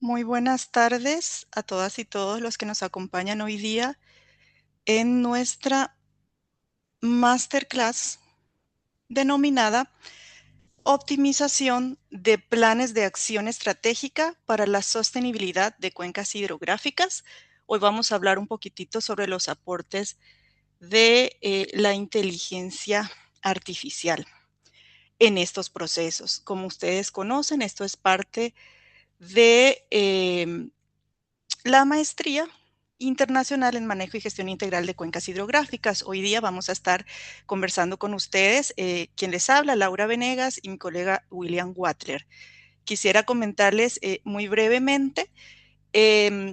Muy buenas tardes a todas y todos los que nos acompañan hoy día en nuestra masterclass denominada Optimización de planes de acción estratégica para la sostenibilidad de cuencas hidrográficas. Hoy vamos a hablar un poquitito sobre los aportes de la inteligencia artificial en estos procesos. Como ustedes conocen, esto es parte de la maestría internacional en manejo y gestión integral de cuencas hidrográficas. Hoy día vamos a estar conversando con ustedes, quien les habla, Laura Venegas, y mi colega William Watler. Quisiera comentarles muy brevemente.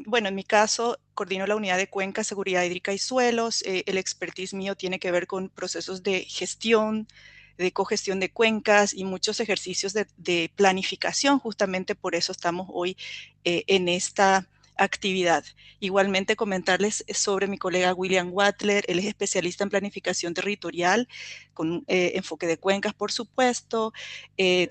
Bueno, en mi caso, coordino la unidad de cuencas, seguridad hídrica y suelos. El expertise mío tiene que ver con procesos de gestión, de cogestión de cuencas y muchos ejercicios de planificación. Justamente por eso estamos hoy en esta actividad. Igualmente comentarles sobre mi colega William Watler. Él es especialista en planificación territorial con enfoque de cuencas, por supuesto,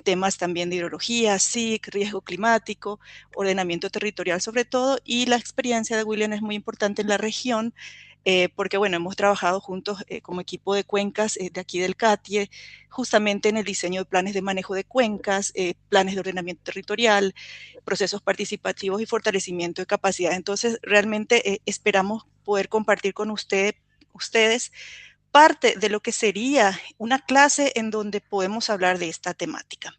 temas también de hidrología, SIC, riesgo climático, ordenamiento territorial sobre todo, y la experiencia de William es muy importante en la región, porque bueno, hemos trabajado juntos como equipo de cuencas de aquí del CATIE, justamente en el diseño de planes de manejo de cuencas, planes de ordenamiento territorial, procesos participativos y fortalecimiento de capacidad. Entonces, realmente esperamos poder compartir con ustedes parte de lo que sería una clase en donde podemos hablar de esta temática.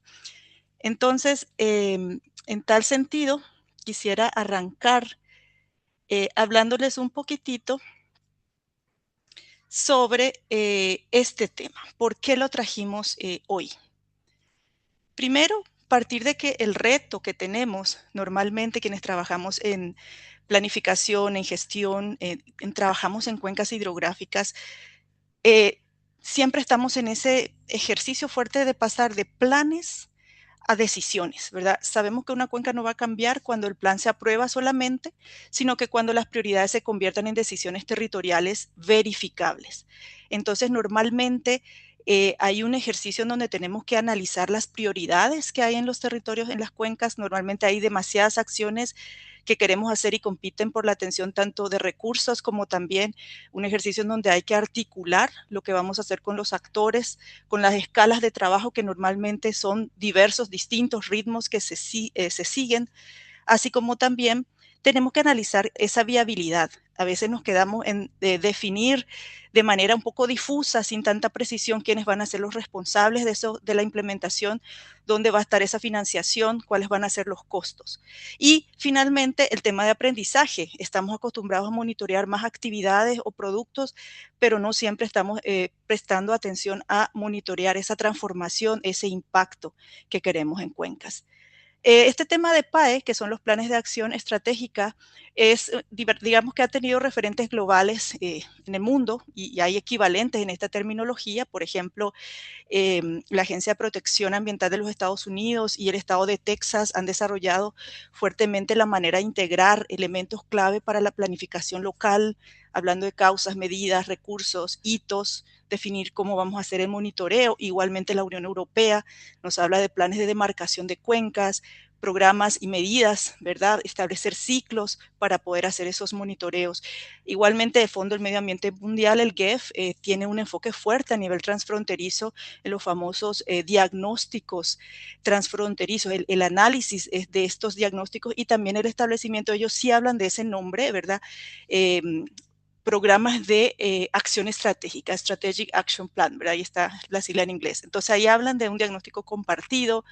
Entonces, en tal sentido, quisiera arrancar hablándoles un poquitito sobre este tema. ¿Por qué lo trajimos hoy? Primero, partir de que el reto que tenemos normalmente quienes trabajamos en planificación, en gestión, trabajamos en cuencas hidrográficas, eh, siempre estamos en ese ejercicio fuerte de pasar de planes a decisiones, ¿verdad? Sabemos que una cuenca no va a cambiar cuando el plan se aprueba solamente, sino que cuando las prioridades se conviertan en decisiones territoriales verificables. Entonces, normalmente hay un ejercicio en donde tenemos que analizar las prioridades que hay en los territorios, en las cuencas. Normalmente hay demasiadas acciones que queremos hacer y compiten por la atención tanto de recursos como también un ejercicio en donde hay que articular lo que vamos a hacer con los actores, con las escalas de trabajo que normalmente son diversos, distintos ritmos que se siguen, así como también tenemos que analizar esa viabilidad. A veces nos quedamos en definir de manera un poco difusa, sin tanta precisión, quiénes van a ser los responsables de eso, de la implementación, dónde va a estar esa financiación, cuáles van a ser los costos. Y finalmente, el tema de aprendizaje. Estamos acostumbrados a monitorear más actividades o productos, pero no siempre estamos prestando atención a monitorear esa transformación, ese impacto que queremos en cuencas. Este tema de PAE, que son los planes de acción estratégica, digamos que ha tenido referentes globales en el mundo y hay equivalentes en esta terminología. Por ejemplo, la Agencia de Protección Ambiental de los Estados Unidos y el estado de Texas han desarrollado fuertemente la manera de integrar elementos clave para la planificación local, hablando de causas, medidas, recursos, hitos, definir cómo vamos a hacer el monitoreo. Igualmente la Unión Europea nos habla de planes de demarcación de cuencas, programas y medidas, ¿verdad? Establecer ciclos para poder hacer esos monitoreos. Igualmente, de Fondo del Medio Ambiente Mundial, el GEF, tiene un enfoque fuerte a nivel transfronterizo en los famosos diagnósticos transfronterizos, el análisis de estos diagnósticos y también el establecimiento. Ellos sí hablan de ese nombre, ¿verdad? Eh, Programas de acción estratégica, Strategic Action Plan, ¿verdad? Ahí está la sigla en inglés. Entonces ahí hablan de un diagnóstico compartido,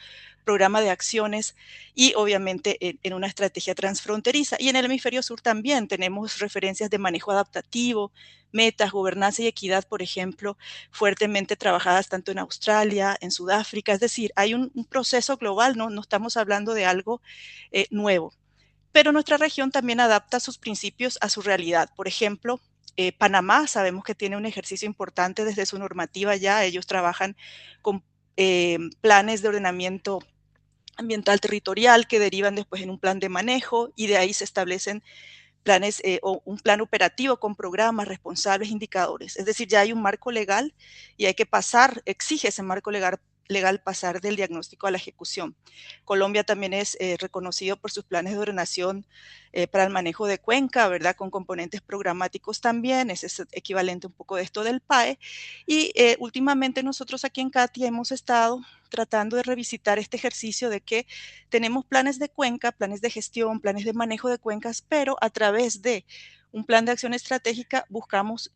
programa de acciones y obviamente en una estrategia transfronteriza. Y en el hemisferio sur también tenemos referencias de manejo adaptativo, metas, gobernanza y equidad, por ejemplo, fuertemente trabajadas tanto en Australia, en Sudáfrica. Es decir, hay un proceso global, no estamos hablando de algo nuevo. Pero nuestra región también adapta sus principios a su realidad. Por ejemplo, Panamá sabemos que tiene un ejercicio importante desde su normativa ya. Ellos trabajan con planes de ordenamiento ambiental territorial que derivan después en un plan de manejo y de ahí se establecen planes o un plan operativo con programas, responsables, indicadores. Es decir, ya hay un marco legal y hay que pasar, exige ese marco legal legal pasar del diagnóstico a la ejecución. Colombia también es reconocido por sus planes de ordenación para el manejo de cuenca, ¿verdad? Con componentes programáticos también, ese es equivalente un poco de esto del PAE. Y últimamente nosotros aquí en CATI hemos estado tratando de revisitar este ejercicio de que tenemos planes de cuenca, planes de gestión, planes de manejo de cuencas, pero a través de un plan de acción estratégica buscamos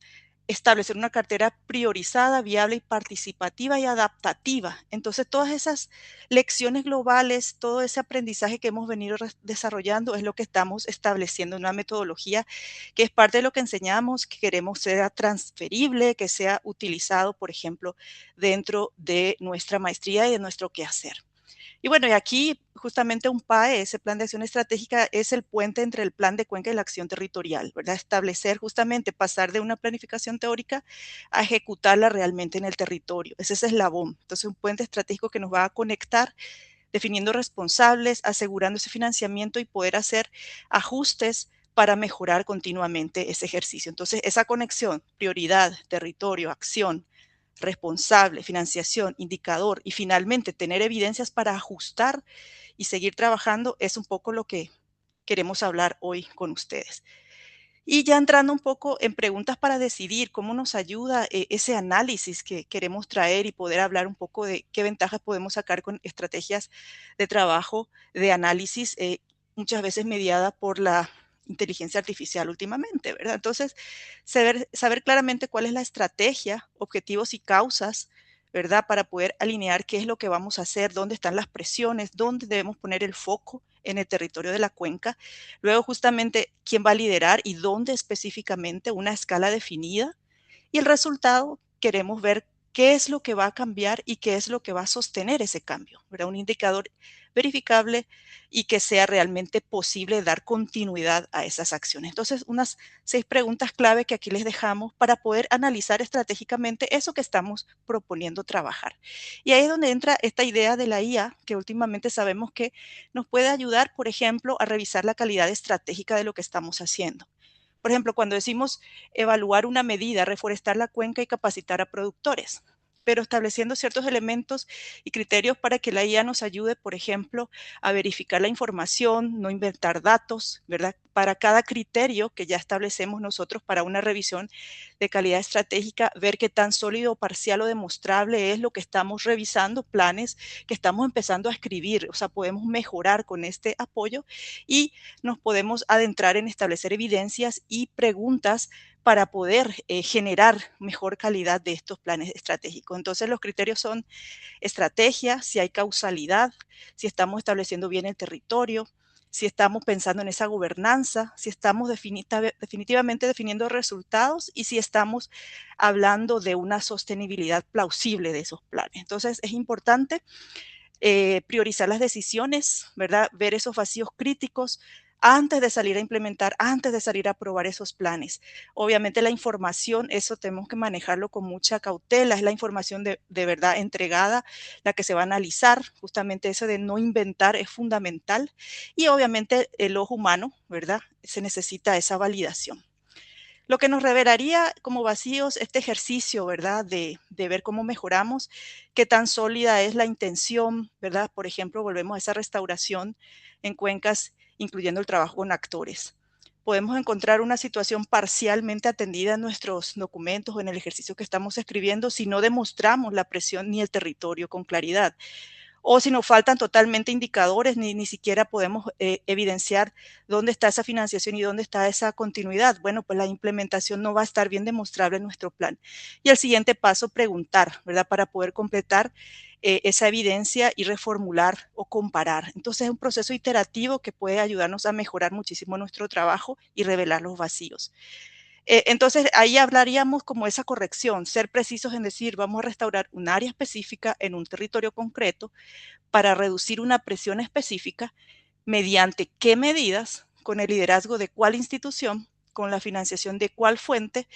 establecer una cartera priorizada, viable y participativa y adaptativa. Entonces, todas esas lecciones globales, todo ese aprendizaje que hemos venido desarrollando es lo que estamos estableciendo en una metodología que es parte de lo que enseñamos, que queremos sea transferible, que sea utilizado, por ejemplo, dentro de nuestra maestría y de nuestro quehacer. Y bueno, y aquí justamente un PAE, ese plan de acción estratégica, es el puente entre el plan de cuenca y la acción territorial, ¿verdad? Establecer justamente, pasar de una planificación teórica a ejecutarla realmente en el territorio. Ese es el eslabón. Entonces, un puente estratégico que nos va a conectar, definiendo responsables, asegurando ese financiamiento y poder hacer ajustes para mejorar continuamente ese ejercicio. Entonces, esa conexión, prioridad, territorio, acción, responsable, financiación, indicador y finalmente tener evidencias para ajustar y seguir trabajando es un poco lo que queremos hablar hoy con ustedes. Y ya entrando un poco en preguntas para decidir cómo nos ayuda ese análisis que queremos traer y poder hablar un poco de qué ventajas podemos sacar con estrategias de trabajo, de análisis, muchas veces mediada por la inteligencia artificial últimamente, ¿verdad? Entonces, saber claramente cuál es la estrategia, objetivos y causas, ¿verdad? Para poder alinear qué es lo que vamos a hacer, dónde están las presiones, dónde debemos poner el foco en el territorio de la cuenca. Luego, justamente, quién va a liderar y dónde específicamente, una escala definida. Y el resultado, queremos ver qué es lo que va a cambiar y qué es lo que va a sostener ese cambio, ¿verdad? Un indicador verificable y que sea realmente posible dar continuidad a esas acciones. Entonces, unas 6 preguntas clave que aquí les dejamos para poder analizar estratégicamente eso que estamos proponiendo trabajar. Y ahí es donde entra esta idea de la IA, que últimamente sabemos que nos puede ayudar, por ejemplo, a revisar la calidad estratégica de lo que estamos haciendo. Por ejemplo, cuando decimos evaluar una medida, reforestar la cuenca y capacitar a productores, pero estableciendo ciertos elementos y criterios para que la IA nos ayude, por ejemplo, a verificar la información, no inventar datos, ¿verdad? Para cada criterio que ya establecemos nosotros para una revisión de calidad estratégica, ver qué tan sólido, parcial o demostrable es lo que estamos revisando, planes que estamos empezando a escribir, o sea, podemos mejorar con este apoyo y nos podemos adentrar en establecer evidencias y preguntas para poder generar mejor calidad de estos planes estratégicos. Entonces, los criterios son estrategia, si hay causalidad, si estamos estableciendo bien el territorio, si estamos pensando en esa gobernanza, si estamos definitivamente definiendo resultados y si estamos hablando de una sostenibilidad plausible de esos planes. Entonces, es importante priorizar las decisiones, ¿verdad? Ver esos vacíos críticos antes de salir a implementar, antes de salir a probar esos planes. Obviamente la información, eso tenemos que manejarlo con mucha cautela, es la información de verdad entregada, la que se va a analizar, justamente eso de no inventar es fundamental. Y obviamente el ojo humano, ¿verdad? Se necesita esa validación. Lo que nos revelaría como vacíos este ejercicio, ¿verdad? De ver cómo mejoramos, qué tan sólida es la intención, ¿verdad? Por ejemplo, volvemos a esa restauración en cuencas, incluyendo el trabajo con actores. Podemos encontrar una situación parcialmente atendida en nuestros documentos o en el ejercicio que estamos escribiendo si no demostramos la presión ni el territorio con claridad o si nos faltan totalmente indicadores, ni siquiera podemos evidenciar dónde está esa financiación y dónde está esa continuidad. Bueno, pues la implementación no va a estar bien demostrable en nuestro plan. Y el siguiente paso, preguntar, ¿verdad? Para poder completar esa evidencia y reformular o comparar. Entonces es un proceso iterativo que puede ayudarnos a mejorar muchísimo nuestro trabajo y revelar los vacíos. Entonces, ahí hablaríamos como esa corrección, ser precisos en decir, vamos a restaurar un área específica en un territorio concreto para reducir una presión específica mediante qué medidas, con el liderazgo de cuál institución, con la financiación de cuál fuente,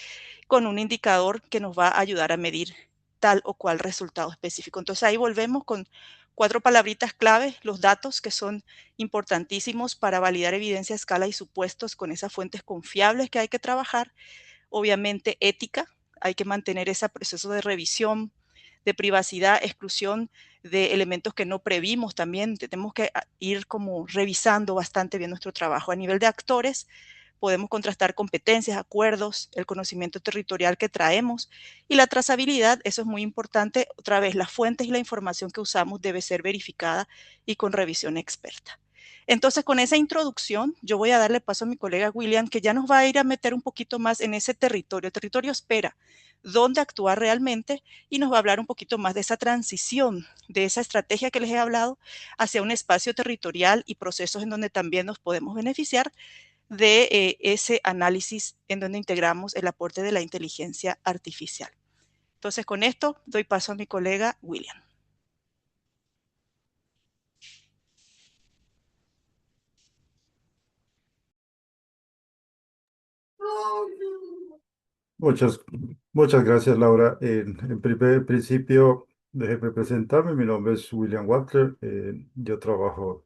con un indicador que nos va a ayudar a medir tal o cual resultado específico. Entonces ahí volvemos con 4 palabritas clave, los datos que son importantísimos para validar evidencia, escala y supuestos con esas fuentes confiables que hay que trabajar. Obviamente ética, hay que mantener ese proceso de revisión, de privacidad, exclusión de elementos que no previmos también. Tenemos que ir como revisando bastante bien nuestro trabajo. A nivel de actores, podemos contrastar competencias, acuerdos, el conocimiento territorial que traemos y la trazabilidad, eso es muy importante. Otra vez, las fuentes y la información que usamos debe ser verificada y con revisión experta. Entonces, con esa introducción, yo voy a darle paso a mi colega William, que ya nos va a ir a meter un poquito más en ese territorio. El territorio espera dónde actuar realmente y nos va a hablar un poquito más de esa transición, de esa estrategia que les he hablado hacia un espacio territorial y procesos en donde también nos podemos beneficiar de ese análisis en donde integramos el aporte de la inteligencia artificial. Entonces, con esto doy paso a mi colega William. Muchas, muchas gracias, Laura. En primer principio, déjeme presentarme. Mi nombre es William Walker. Yo trabajo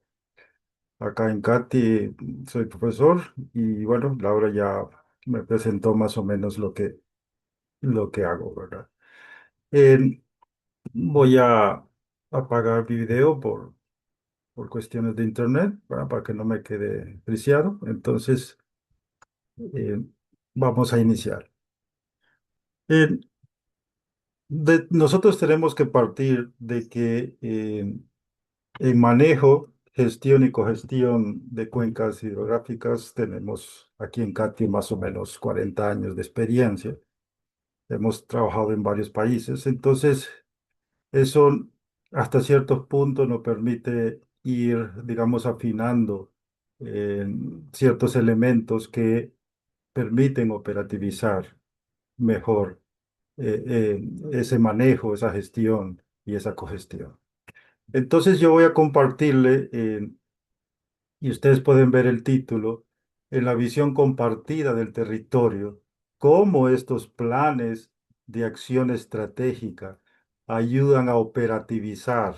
acá en CATI, soy profesor y bueno, Laura ya me presentó más o menos lo que hago, ¿verdad? Eh, Voy a apagar mi video por cuestiones de internet, ¿verdad? Para que no me quede viciado. Entonces, eh, vamos a iniciar. Eh, Nosotros tenemos que partir de que en manejo, gestión y cogestión de cuencas hidrográficas tenemos aquí en CATI más o menos 40 años de experiencia. Hemos trabajado en varios países, entonces eso hasta ciertos puntos nos permite ir, digamos, afinando ciertos elementos que permiten operativizar mejor ese manejo, esa gestión y esa cogestión. Entonces yo voy a compartirle, y ustedes pueden ver el título, en la visión compartida del territorio, cómo estos planes de acción estratégica ayudan a operativizar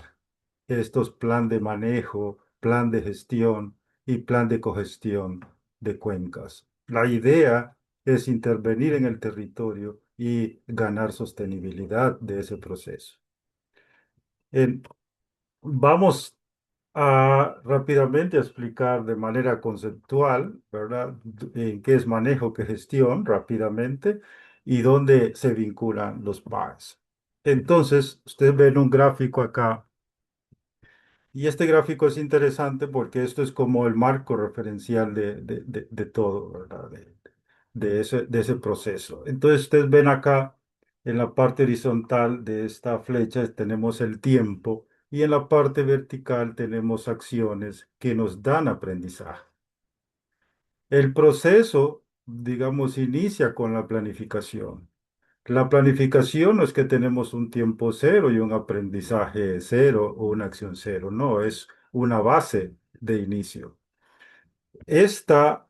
estos plan de manejo, plan de gestión y plan de cogestión de cuencas. La idea es intervenir en el territorio y ganar sostenibilidad de ese proceso. En- Vamos a rápidamente explicar de manera conceptual, ¿verdad? En qué es manejo, qué gestión, rápidamente, y dónde se vinculan los PARs. Entonces, ustedes ven un gráfico acá, y este gráfico es interesante porque esto es como el marco referencial de todo, ¿verdad? De ese proceso. Entonces, ustedes ven acá en la parte horizontal de esta flecha tenemos el tiempo y en la parte vertical tenemos acciones que nos dan aprendizaje. El proceso, digamos, inicia con la planificación. La planificación no es que tenemos un tiempo cero y un aprendizaje cero o una acción cero, no, es una base de inicio. Esta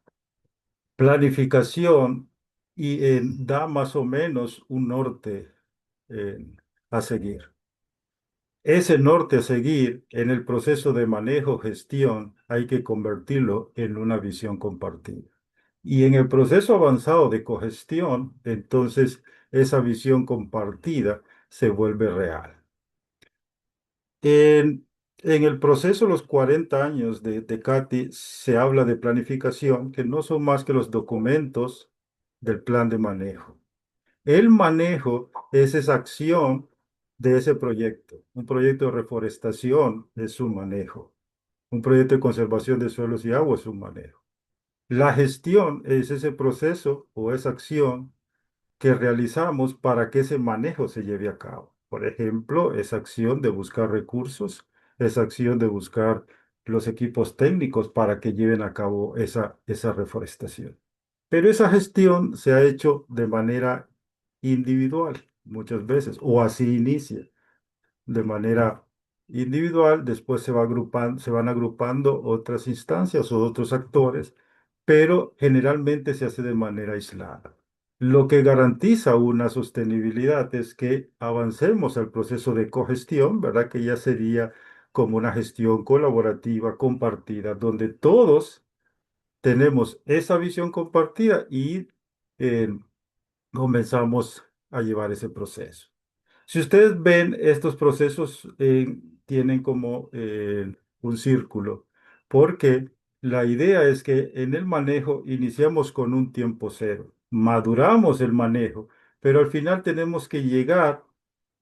planificación da más o menos un norte eh, a seguir. Ese norte a seguir en el proceso de manejo, gestión, hay que convertirlo en una visión compartida. Y en el proceso avanzado de cogestión, entonces esa visión compartida se vuelve real. En, en el proceso, los 40 años de CATI, se habla de planificación, que no son más que los documentos del plan de manejo. El manejo es esa acción de ese proyecto. Un proyecto de reforestación es un manejo. Un proyecto de conservación de suelos y aguas es un manejo. La gestión es ese proceso o esa acción que realizamos para que ese manejo se lleve a cabo. Por ejemplo, esa acción de buscar recursos, esa acción de buscar los equipos técnicos para que lleven a cabo esa reforestación. Pero esa gestión se ha hecho de manera individual muchas veces, o así inicia de manera individual, después se van agrupando otras instancias o otros actores, pero generalmente se hace de manera aislada. Lo que garantiza una sostenibilidad es que avancemos al proceso de cogestión, ¿verdad? Que ya sería como una gestión colaborativa, compartida, donde todos tenemos esa visión compartida y eh, comenzamos a llevar ese proceso. Si ustedes ven, estos procesos tienen como un círculo, porque la idea es que en el manejo iniciamos con un tiempo cero, maduramos el manejo, pero al final tenemos que llegar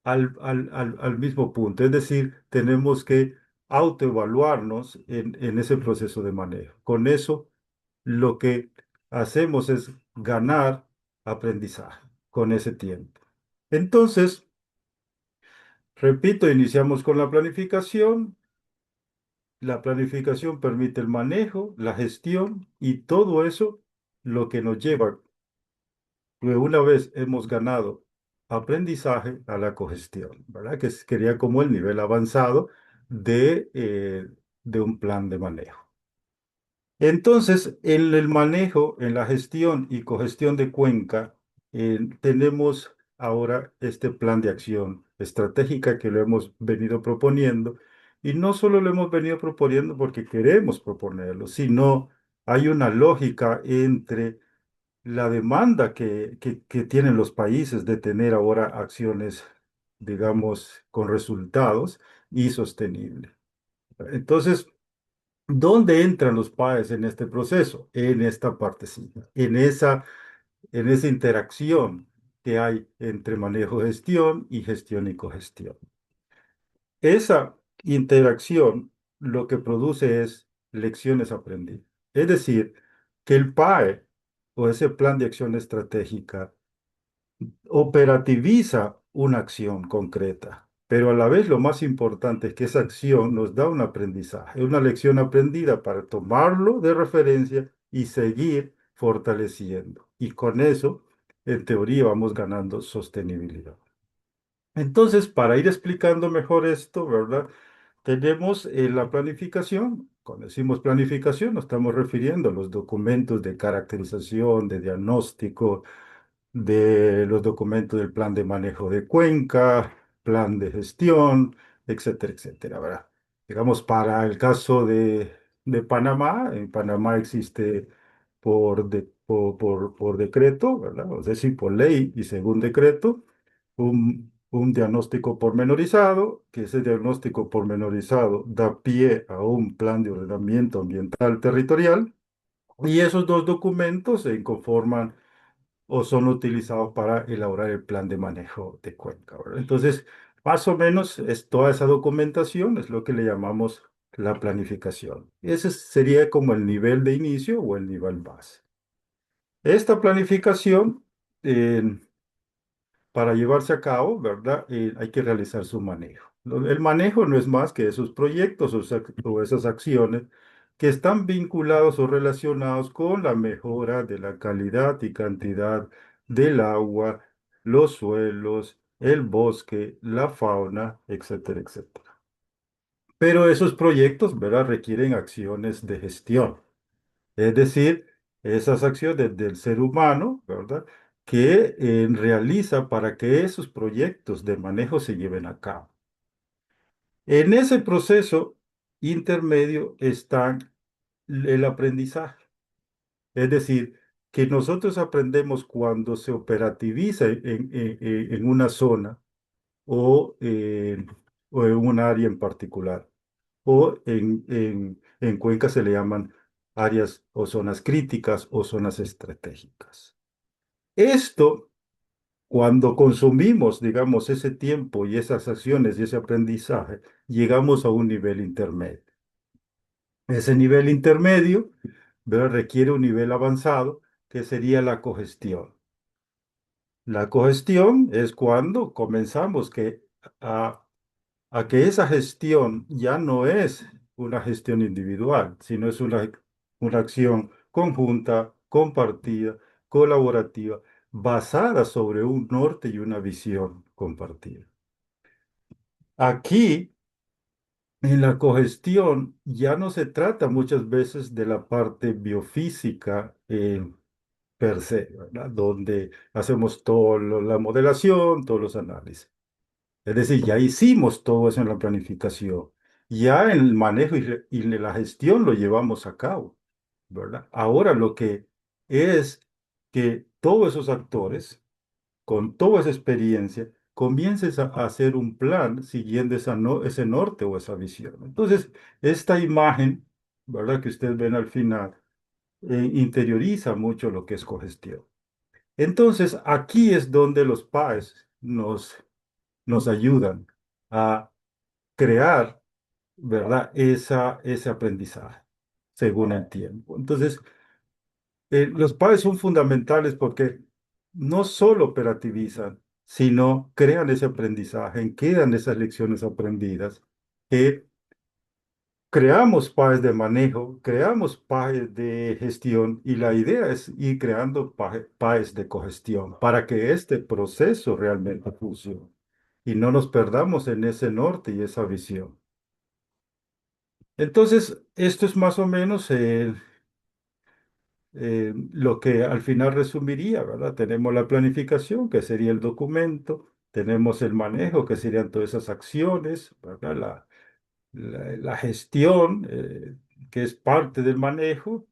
al mismo punto, es decir, tenemos que autoevaluarnos en ese proceso de manejo. Con eso, lo que hacemos es ganar aprendizaje con ese tiempo. Entonces, repito, iniciamos con la planificación. La planificación permite el manejo, la gestión y todo eso lo que nos lleva, una vez hemos ganado aprendizaje, a la cogestión, ¿verdad? Quería como el nivel avanzado de un plan de manejo. Entonces, en el manejo, en la gestión y cogestión de cuenca, tenemos ahora este plan de acción estratégica que lo hemos venido proponiendo. Y no solo lo hemos venido proponiendo porque queremos proponerlo, sino hay una lógica entre la demanda que tienen los países de tener ahora acciones, digamos, con resultados y sostenibles. Entonces, ¿dónde entran los padres en este proceso? En esta partecita, en esa interacción que hay entre manejo-gestión y gestión y cogestión. Esa interacción lo que produce es lecciones aprendidas. Es decir, que el PAE o ese plan de acción estratégica operativiza una acción concreta, pero a la vez lo más importante es que esa acción nos da un aprendizaje, una lección aprendida para tomarlo de referencia y seguir fortaleciendo. Y con eso, en teoría, vamos ganando sostenibilidad. Entonces, para ir explicando mejor esto, ¿verdad? Tenemos la planificación. Cuando decimos planificación, nos estamos refiriendo a los documentos de caracterización, de diagnóstico, de los documentos del plan de manejo de cuenca, plan de gestión, etcétera, etcétera, ¿verdad? Digamos, para el caso de Panamá, en Panamá existe por decreto, ¿verdad? Es decir, por ley y según decreto, un diagnóstico pormenorizado, que ese diagnóstico pormenorizado da pie a un plan de ordenamiento ambiental territorial, y esos dos documentos se conforman o son utilizados para elaborar el plan de manejo de cuenca, ¿verdad? Entonces, más o menos es toda esa documentación, es lo que le llamamos la planificación. Ese sería como el nivel de inicio o el nivel base. Esta planificación, para llevarse a cabo, ¿verdad? Hay que realizar su manejo. El manejo no es más que esos proyectos o esas acciones que están vinculados o relacionados con la mejora de la calidad y cantidad del agua, los suelos, el bosque, la fauna, etcétera, etcétera. Pero esos proyectos, ¿verdad? Requieren acciones de gestión. Es decir, esas acciones del ser humano, ¿verdad? Que realiza para que esos proyectos de manejo se lleven a cabo. En ese proceso intermedio está el aprendizaje. Es decir, que nosotros aprendemos cuando se operativiza en una zona o, o en un área en particular. O en Cuenca se le llaman áreas o zonas críticas o zonas estratégicas. Esto, cuando consumimos, digamos, ese tiempo y esas acciones y ese aprendizaje, llegamos a un nivel intermedio. Ese nivel intermedio, ¿verdad? Requiere un nivel avanzado, que sería la cogestión. La cogestión es cuando comenzamos a a que esa gestión ya no es una gestión individual, sino es una acción conjunta, compartida, colaborativa, basada sobre un norte y una visión compartida. Aquí, en la cogestión, ya no se trata muchas veces de la parte biofísica per se, ¿verdad? Donde hacemos toda la modelación, todos los análisis. Es decir, ya hicimos todo eso en la planificación. Ya el manejo y la gestión lo llevamos a cabo, ¿verdad? Ahora lo que es que todos esos actores, con toda esa experiencia, comiences a hacer un plan siguiendo ese norte o esa visión. Entonces, esta imagen, ¿verdad? Que ustedes ven al final, interioriza mucho lo que es cogestión. Entonces, aquí es donde los PAES nos ayudan a crear, ¿verdad? Ese aprendizaje según el tiempo. Entonces, los PAES son fundamentales porque no solo operativizan, sino crean ese aprendizaje, quedan esas lecciones aprendidas, que creamos PAES de manejo, creamos PAES de gestión y la idea es ir creando PAES de cogestión para que este proceso realmente funcione y no nos perdamos en ese norte y esa visión. Entonces, esto es más o menos lo que al final resumiría, ¿verdad? Tenemos la planificación, que sería el documento, tenemos el manejo, que serían todas esas acciones, ¿verdad? La gestión, que es parte del manejo,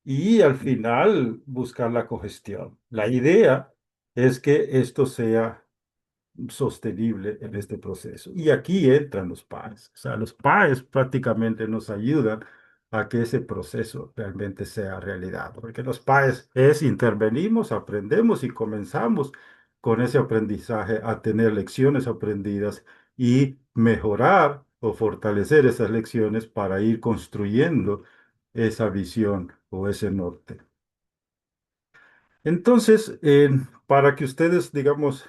y al final buscar la cogestión. La idea es que esto sea sostenible en este proceso. Y aquí entran los pares. O sea, los pares prácticamente nos ayudan a que ese proceso realmente sea realidad, porque los pares es intervenimos, aprendemos y comenzamos con ese aprendizaje a tener lecciones aprendidas y mejorar o fortalecer esas lecciones para ir construyendo esa visión o ese norte. Entonces, para que ustedes, digamos,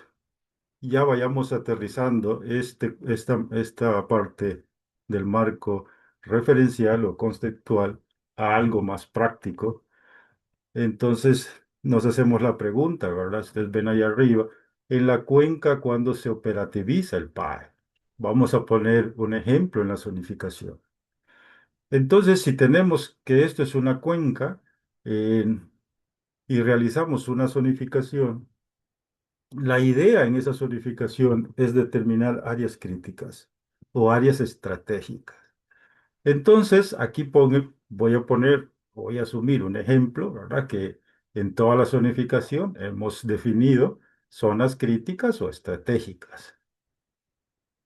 ya vayamos aterrizando esta parte del marco referencial o conceptual a algo más práctico. Entonces nos hacemos la pregunta, ¿verdad? Ustedes ven ahí arriba, en la cuenca cuando se operativiza el PAE. Vamos a poner un ejemplo en la zonificación. Entonces, si tenemos que esto es una cuenca eh, y realizamos una zonificación, la idea en esa zonificación es determinar áreas críticas o áreas estratégicas. Entonces, aquí voy a asumir un ejemplo, ¿verdad? Que en toda la zonificación hemos definido zonas críticas o estratégicas.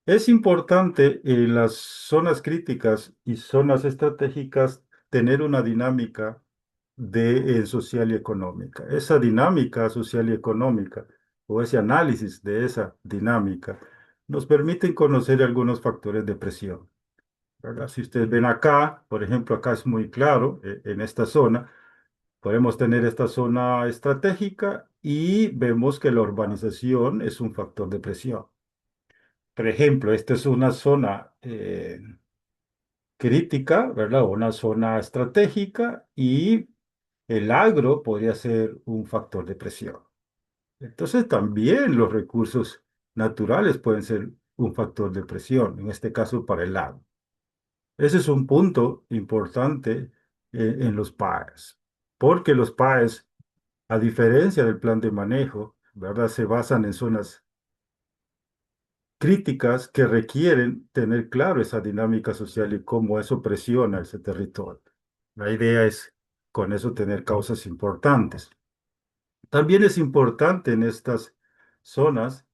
Es importante en las zonas críticas y zonas estratégicas tener una dinámica social y económica. Esa dinámica social y económica o ese análisis de esa dinámica nos permiten conocer algunos factores de presión, ¿verdad? Si ustedes ven acá, por ejemplo, acá es muy claro, en esta zona, podemos tener esta zona estratégica y vemos que la urbanización es un factor de presión. Por ejemplo, esta es una zona crítica, ¿verdad? Una zona estratégica y el agro podría ser un factor de presión. Entonces también los recursos naturales pueden ser un factor de presión, en este caso para el agro. Ese es un punto importante en los PAES, porque los PAES, a diferencia del plan de manejo, ¿verdad? Se basan en zonas críticas que requieren tener claro esa dinámica social y cómo eso presiona ese territorio. La idea es con eso tener causas importantes. También es importante en estas zonas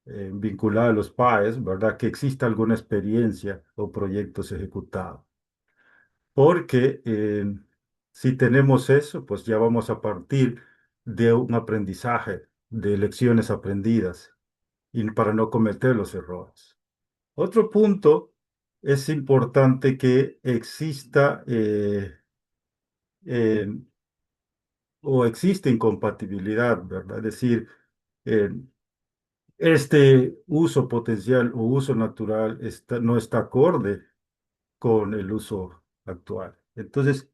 vinculadas a los PAES, ¿verdad? Que exista alguna experiencia o proyectos ejecutados. Porque si tenemos eso, pues ya vamos a partir de un aprendizaje, de lecciones aprendidas, y para no cometer los errores. Otro punto, es importante que exista eh, o existe incompatibilidad, ¿verdad? Es decir, eh, este uso potencial o uso natural no está acorde con el uso actual. Entonces,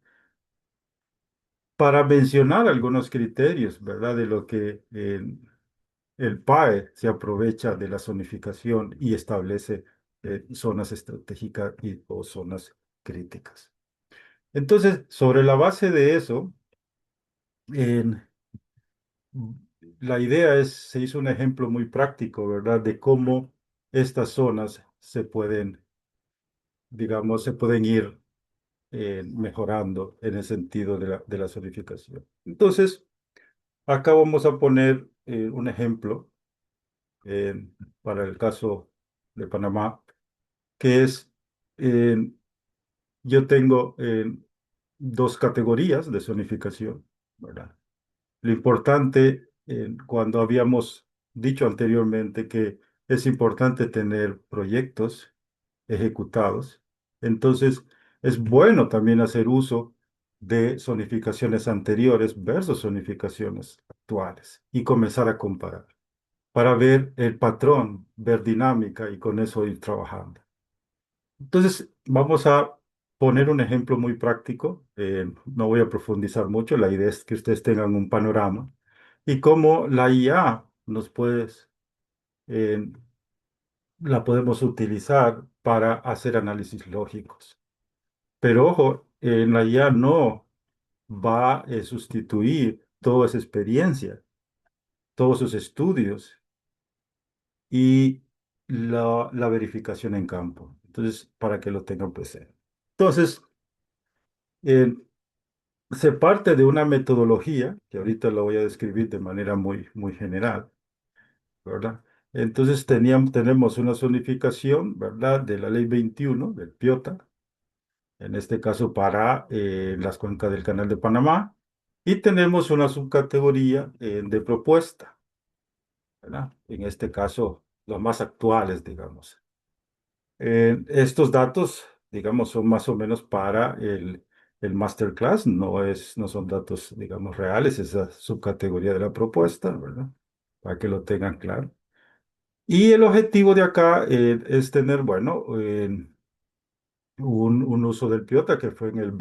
para mencionar algunos criterios, ¿verdad? De lo que el PAE se aprovecha de la zonificación y establece zonas estratégicas o zonas críticas. Entonces, sobre la base de eso, en- la idea se hizo un ejemplo muy práctico, ¿verdad? De cómo estas zonas digamos, se pueden ir mejorando en el sentido de la zonificación. Entonces, acá vamos a poner un ejemplo para el caso de Panamá, que es, eh, yo tengo dos categorías de zonificación, ¿verdad? Lo importante, cuando habíamos dicho anteriormente que es importante tener proyectos ejecutados, entonces es bueno también hacer uso de zonificaciones anteriores versus zonificaciones actuales y comenzar a comparar para ver el patrón, ver dinámica y con eso ir trabajando. Entonces, vamos a poner un ejemplo muy práctico. No voy a profundizar mucho. La idea es que ustedes tengan un panorama y cómo la IA eh, la podemos utilizar para hacer análisis lógicos. Pero ojo, la IA no va a sustituir toda esa experiencia, todos sus estudios y la verificación en campo. Entonces, para que lo tengan presente. Entonces, eh, se parte de una metodología, que ahorita la voy a describir de manera muy, muy general, ¿verdad? Entonces tenemos una zonificación, ¿verdad? De la ley 21 del PIOTA, en este caso para las cuencas del Canal de Panamá, y tenemos una subcategoría de propuesta, ¿verdad? En este caso, los más actuales, digamos. Estos datos, digamos, son más o menos para el masterclass, no son datos, digamos, reales, esa subcategoría de la propuesta, ¿verdad? Para que lo tengan claro. Y el objetivo de acá es tener, bueno, un uso del Piota que fue en el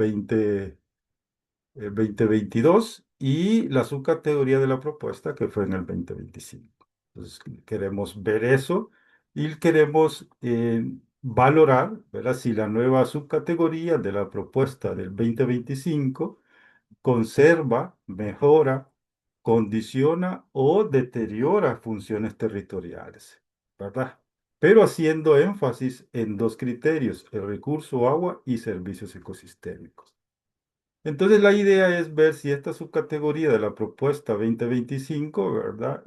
2022 y la subcategoría de la propuesta que fue en el 2025. Entonces, queremos ver eso y queremos valorar, ¿verdad? Si la nueva subcategoría de la propuesta del 2025 conserva, mejora, condiciona o deteriora funciones territoriales, ¿verdad? Pero haciendo énfasis en dos criterios, el recurso agua y servicios ecosistémicos. Entonces la idea es ver si esta subcategoría de la propuesta 2025, ¿verdad?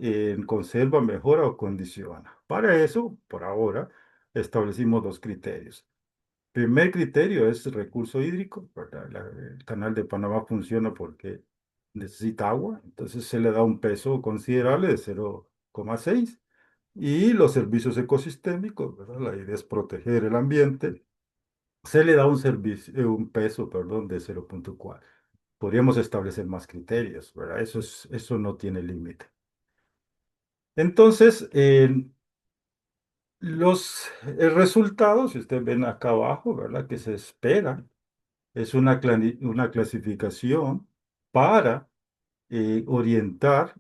Conserva, mejora o condiciona. Para eso, por ahora, establecimos dos criterios. Primer criterio es recurso hídrico, ¿verdad? El canal de Panamá funciona porque necesita agua, entonces se le da un peso considerable de 0,6. Y los servicios ecosistémicos, ¿verdad? La idea es proteger el ambiente, se le da un peso, perdón, de 0,4. Podríamos establecer más criterios, ¿verdad? Eso no tiene límite. Entonces, el resultado, si ustedes ven acá abajo, ¿verdad? Que se espera, es una clasificación para orientar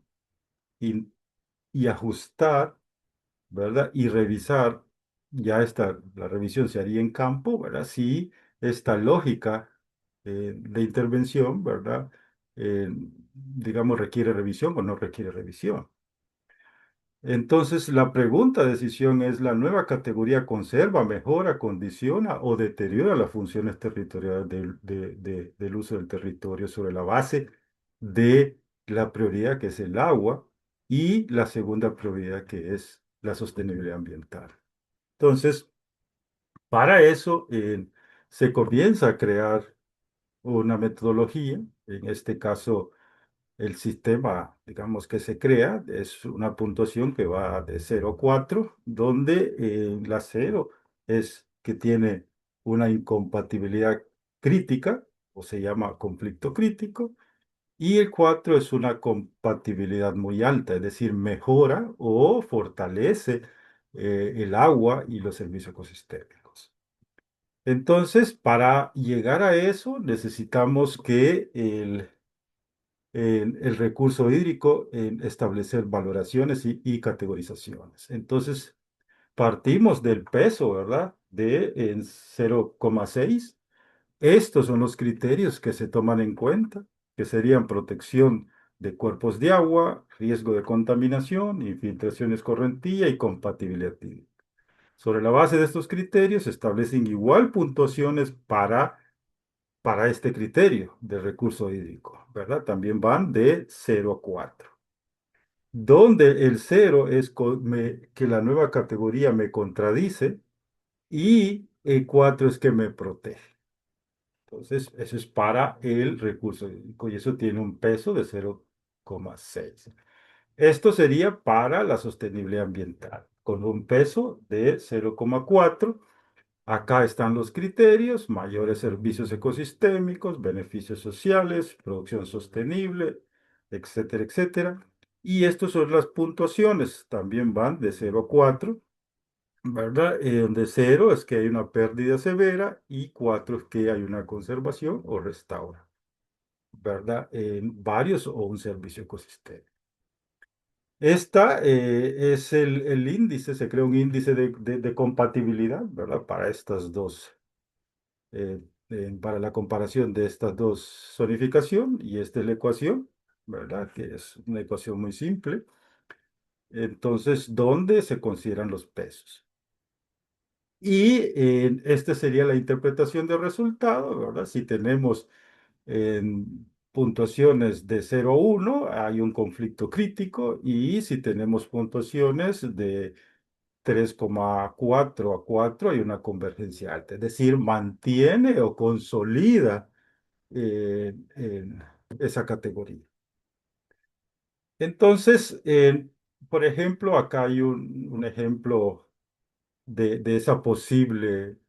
y, y ajustar, ¿verdad? Y revisar, la revisión se haría en campo, ¿verdad? Si esta lógica de intervención, ¿verdad? Digamos, requiere revisión o no requiere revisión. Entonces, la pregunta de decisión es, ¿la nueva categoría conserva, mejora, condiciona o deteriora las funciones territoriales del uso del territorio sobre la base de la prioridad que es el agua y la segunda prioridad que es la sostenibilidad ambiental? Entonces, para eso se comienza a crear una metodología, en este caso el sistema, digamos, que se crea es una puntuación que va de 0 a 4, donde la 0 es que tiene una incompatibilidad crítica, o se llama conflicto crítico, y el 4 es una compatibilidad muy alta, es decir, mejora o fortalece el agua y los servicios ecosistémicos. Entonces, para llegar a eso, necesitamos que el recurso hídrico en establecer valoraciones y categorizaciones. Entonces, partimos del peso, ¿verdad? De en 0,6. Estos son los criterios que se toman en cuenta, que serían protección de cuerpos de agua, riesgo de contaminación, infiltraciones correntilla y compatibilidad hídrica. Sobre la base de estos criterios, se establecen igual puntuaciones para este criterio de recurso hídrico, ¿verdad? También van de 0 a 4. donde el cero es que la nueva categoría me contradice y el 4 es que me protege. Entonces, eso es para el recurso hídrico y eso tiene un peso de 0,6. Esto sería para la sostenibilidad ambiental, con un peso de 0,4. Acá están los criterios: mayores servicios ecosistémicos, beneficios sociales, producción sostenible, etcétera, etcétera. Y estas son las puntuaciones, también van de 0 a 4, ¿verdad? Donde 0 es que hay una pérdida severa y 4 es que hay una conservación o restaura, ¿verdad? En varios o un servicio ecosistémico. Esta es el índice, se crea un índice de compatibilidad, ¿verdad? Para estas dos, eh, para la comparación de estas dos zonificación, y esta es la ecuación, ¿verdad? Que es una ecuación muy simple. Entonces, ¿dónde se consideran los pesos? Y esta sería la interpretación del resultado, ¿verdad? Si tenemos puntuaciones de 0 a 1, hay un conflicto crítico, y si tenemos puntuaciones de 3,4 a 4, hay una convergencia alta, es decir, mantiene o consolida en esa categoría. Entonces, por ejemplo, acá hay un ejemplo de esa posible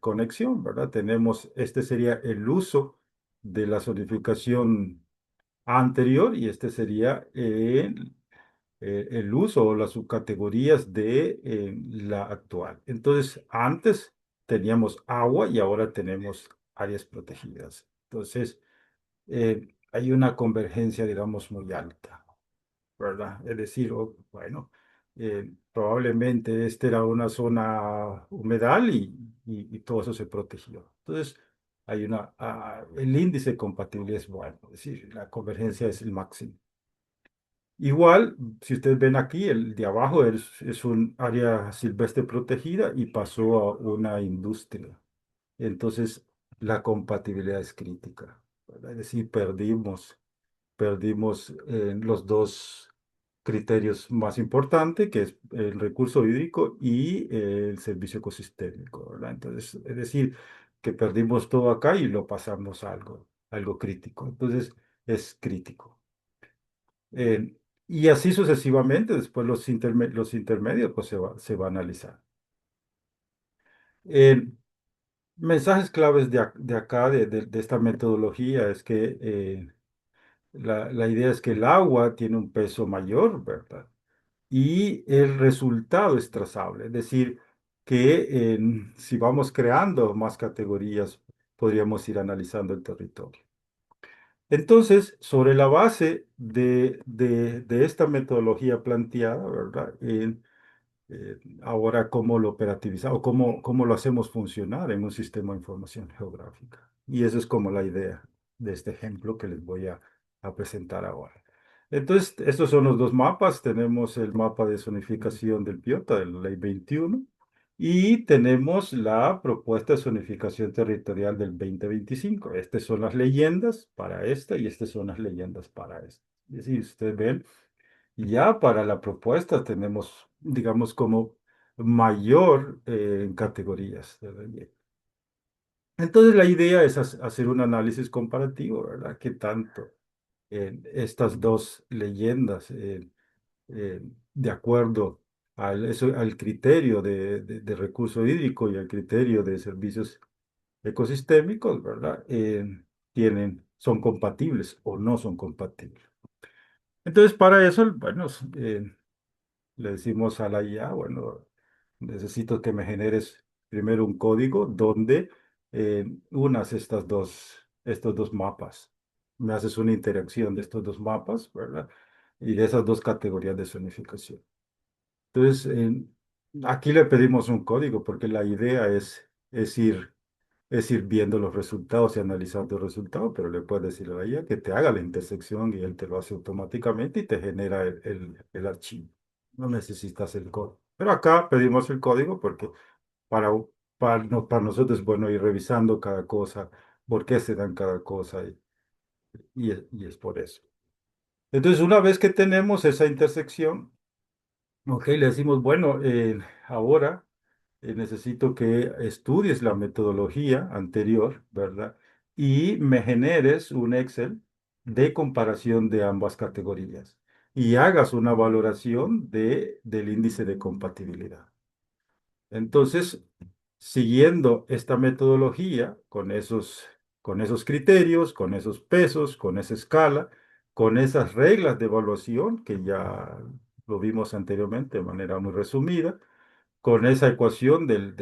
conexión, ¿verdad? Tenemos, este sería el uso de la zonificación anterior y este sería el uso o las subcategorías de la actual. Entonces, antes teníamos agua y ahora tenemos áreas protegidas. Entonces, hay una convergencia, digamos, muy alta, ¿verdad? Es decir, bueno, probablemente esta era una zona humedal y todo eso se protegió. Entonces, el índice de compatibilidad es bueno, es decir, la convergencia es el máximo. Igual, si ustedes ven aquí, el de abajo es un área silvestre protegida y pasó a una industria. Entonces, la compatibilidad es crítica, ¿verdad? Es decir, perdimos los dos criterios más importantes, que es el recurso hídrico y el servicio ecosistémico, ¿verdad? Entonces, es decir, que perdimos todo acá y lo pasamos a algo crítico. Entonces, es crítico. Eh, y así sucesivamente, después los intermedios, pues se va a analizar. Eh, Mensajes claves de acá, de esta metodología, es que la idea es que el agua tiene un peso mayor, ¿verdad? Y el resultado es trazable, es decir, que si vamos creando más categorías, podríamos ir analizando el territorio. Entonces, sobre la base de esta metodología planteada, ¿verdad? Ahora, ¿cómo lo operativizamos o cómo lo hacemos funcionar en un sistema de información geográfica? Y esa es como la idea de este ejemplo que les voy a presentar ahora. Entonces, estos son los dos mapas. Tenemos el mapa de zonificación del Piota, de la Ley 21, y tenemos la propuesta de zonificación territorial del 2025. Estas son las leyendas para esta y estas son las leyendas para esta. Es decir, ustedes ven, ya para la propuesta tenemos, digamos, como mayor categorías de relleno. Entonces, la idea es hacer un análisis comparativo, ¿verdad? ¿Qué tanto estas dos leyendas, de acuerdo al criterio de recurso hídrico y al criterio de servicios ecosistémicos, ¿verdad? Son compatibles o no son compatibles? Entonces, para eso, bueno, le decimos a la IA, bueno, necesito que me generes primero un código donde unas estos dos mapas. Me haces una interacción de estos dos mapas, ¿verdad? Y de esas dos categorías de zonificación. Entonces, aquí le pedimos un código porque la idea es ir viendo los resultados y analizando los resultados, pero le puedes decir a la IA que te haga la intersección y él te lo hace automáticamente y te genera el archivo. No necesitas el código. Pero acá pedimos el código porque para, para nosotros es bueno ir revisando cada cosa, por qué se dan cada cosa y es por eso. Entonces, una vez que tenemos esa intersección, ok, le decimos, bueno, ahora necesito que estudies la metodología anterior, ¿verdad? Y me generes un Excel de comparación de ambas categorías y hagas una valoración del índice de compatibilidad. Entonces, siguiendo esta metodología, con esos criterios, con esos pesos, con esa escala, con esas reglas de evaluación que ya lo vimos anteriormente de manera muy resumida, con esa ecuación del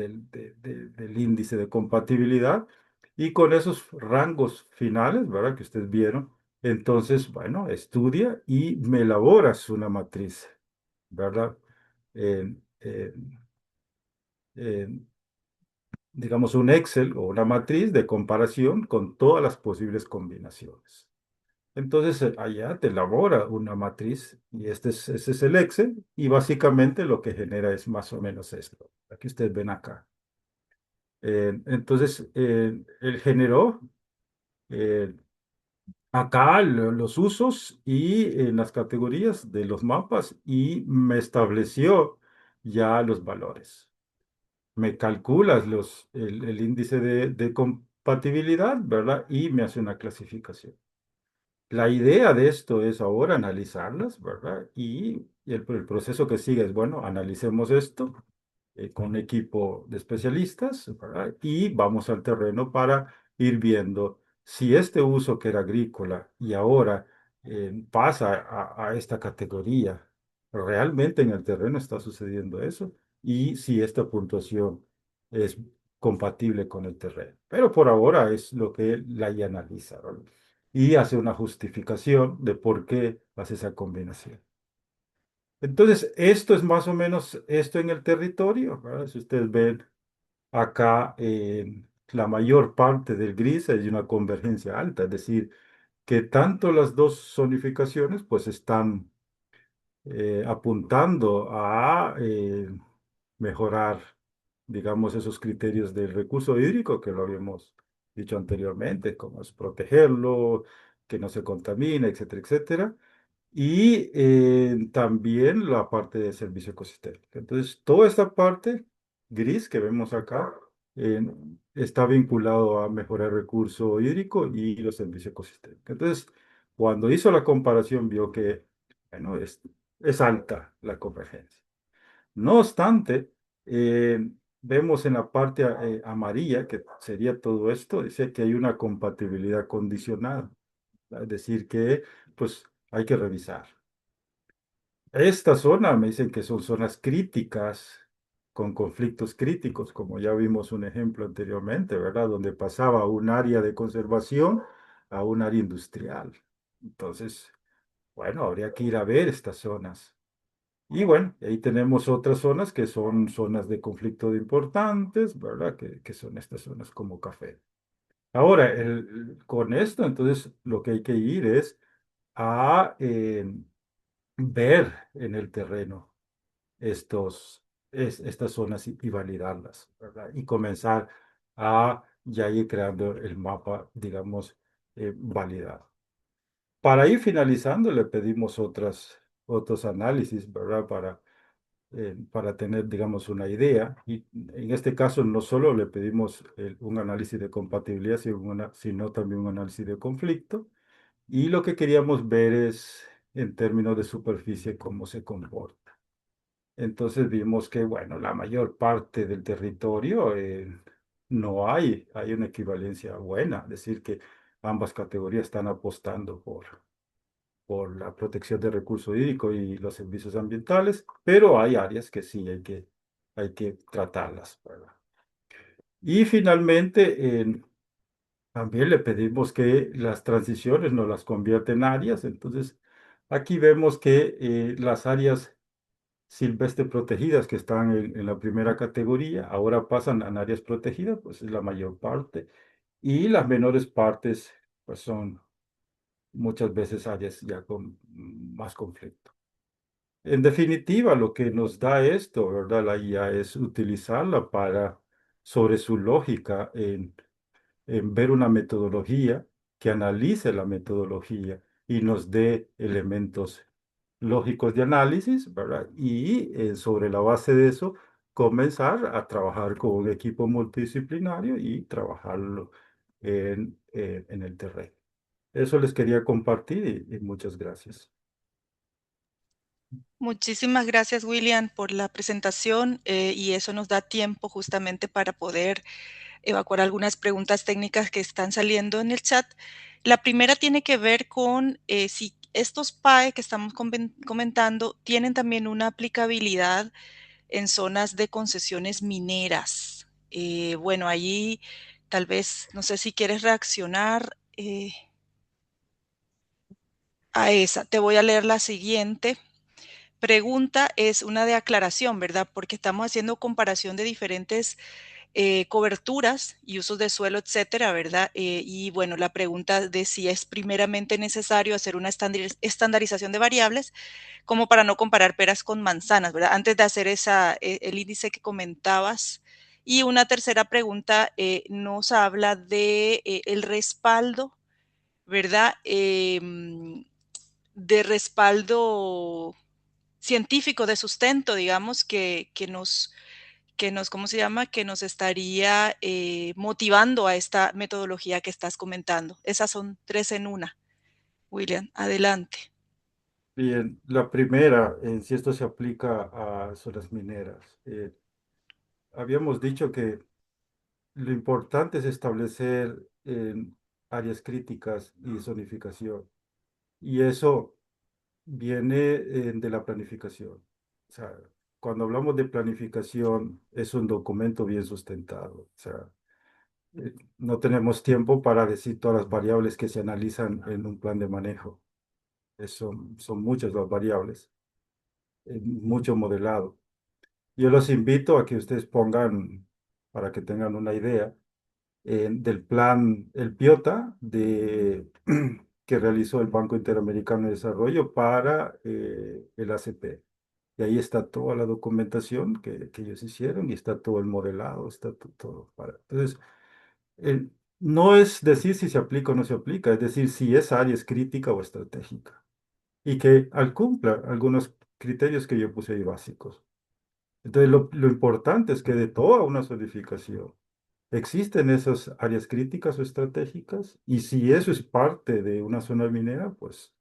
índice de compatibilidad y con esos rangos finales, ¿verdad? Que ustedes vieron. Entonces, bueno, estudia y me elaboras una matriz, ¿verdad? En- en- en, digamos, un Excel o una matriz de comparación con todas las posibles combinaciones. Entonces, allá te elabora una matriz y ese es el Excel y básicamente lo que genera es más o menos esto. Aquí ustedes ven acá. Entonces, él generó eh, acá los usos y las categorías de los mapas y me estableció ya los valores. Me calculas el índice de compatibilidad, ¿verdad? Y me hace una clasificación. La idea de esto es ahora analizarlas, ¿verdad? Y el proceso que sigue es, bueno, analicemos esto con un equipo de especialistas, ¿verdad? Y vamos al terreno para ir viendo si este uso que era agrícola y ahora pasa a esta categoría, realmente en el terreno está sucediendo eso y si esta puntuación es compatible con el terreno. Pero por ahora es lo que la I analiza, ¿verdad? Y hace una justificación de por qué hace esa combinación. Entonces, esto es más o menos esto en el territorio, ¿verdad? Si ustedes ven acá, la mayor parte del gris es de una convergencia alta, es decir, que tanto las dos zonificaciones pues están apuntando a mejorar, digamos, esos criterios del recurso hídrico que lo habíamos dicho anteriormente, como es protegerlo, que no se contamine, etcétera, etcétera. Y también la parte de servicio ecosistémico. Entonces, toda esta parte gris que vemos acá eh, está vinculado a mejorar el recurso hídrico y los servicios ecosistémicos. Entonces, cuando hizo la comparación, vio que, bueno, es alta la convergencia. No obstante, vemos en la parte amarilla, que sería todo esto, dice que hay una compatibilidad condicionada. Es decir, que pues hay que revisar. Esta zona me dicen que son zonas críticas, con conflictos críticos, como ya vimos un ejemplo anteriormente, ¿verdad? Donde pasaba un área de conservación a un área industrial. Entonces, bueno, habría que ir a ver estas zonas. Y bueno, ahí tenemos otras zonas que son zonas de conflicto de importantes, ¿verdad? Que son estas zonas como café. Ahora, con esto, entonces, lo que hay que ir es a ver en el terreno estas zonas y validarlas, ¿verdad? Y comenzar a ya ir creando el mapa, digamos, validado. Para ir finalizando, le pedimos otros análisis, ¿verdad? Para tener, digamos, una idea. Y en este caso, no solo le pedimos un análisis de compatibilidad, sino también un análisis de conflicto. Y lo que queríamos ver es, en términos de superficie, cómo se comporta. Entonces vimos que, bueno, la mayor parte del territorio no hay una equivalencia buena, es decir, que ambas categorías están apostando por la protección del recurso hídrico y los servicios ambientales, pero hay áreas que sí hay que tratarlas, ¿verdad? Y finalmente, también le pedimos que las transiciones no las convierta en áreas, entonces aquí vemos que las áreas silvestres protegidas que están en la primera categoría, ahora pasan a áreas protegidas, pues es la mayor parte, y las menores partes, pues son muchas veces áreas ya con más conflicto. En definitiva, lo que nos da esto, ¿verdad? La IA es utilizarla sobre su lógica, en ver una metodología que analice la metodología y nos dé elementos lógicos de análisis, ¿verdad? Y sobre la base de eso, comenzar a trabajar con un equipo multidisciplinario y trabajarlo en el terreno. Eso les quería compartir y muchas gracias. Muchísimas gracias, William, por la presentación y eso nos da tiempo justamente para poder evacuar algunas preguntas técnicas que están saliendo en el chat. La primera tiene que ver con si estos PAE que estamos comentando tienen también una aplicabilidad en zonas de concesiones mineras. Bueno, allí tal vez, no sé si quieres reaccionar a esa. Te voy a leer la siguiente. Pregunta es una de aclaración, ¿verdad? Porque estamos haciendo comparación de diferentes coberturas y usos de suelo, etcétera, ¿verdad? Y bueno, la pregunta de si es primeramente necesario hacer una estandarización de variables como para no comparar peras con manzanas, ¿verdad? Antes de hacer el índice que comentabas. Y una tercera pregunta nos habla de el respaldo, ¿verdad? De respaldo científico, de sustento, digamos, que nos, ¿cómo se llama? Que nos estaría motivando a esta metodología que estás comentando. Esas son tres en una. William, adelante. Bien, la primera, si esto se aplica a zonas mineras. Habíamos dicho que lo importante es establecer áreas críticas y zonificación. Y eso viene de la planificación. O sea, cuando hablamos de planificación, es un documento bien sustentado. O sea, no tenemos tiempo para decir todas las variables que se analizan en un plan de manejo. Son muchas las variables, mucho modelado. Yo los invito a que ustedes pongan, para que tengan una idea, del plan, el PIOTA que realizó el Banco Interamericano de Desarrollo para el ACP. Y ahí está toda la documentación que ellos hicieron y está todo el modelado, está todo para. Entonces, eh, no es decir si se aplica o no se aplica, es decir si esa área es crítica o estratégica y que al cumpla algunos criterios que yo puse ahí básicos. Entonces, lo importante es que de toda una zonificación existen esas áreas críticas o estratégicas y si eso es parte de una zona minera, pues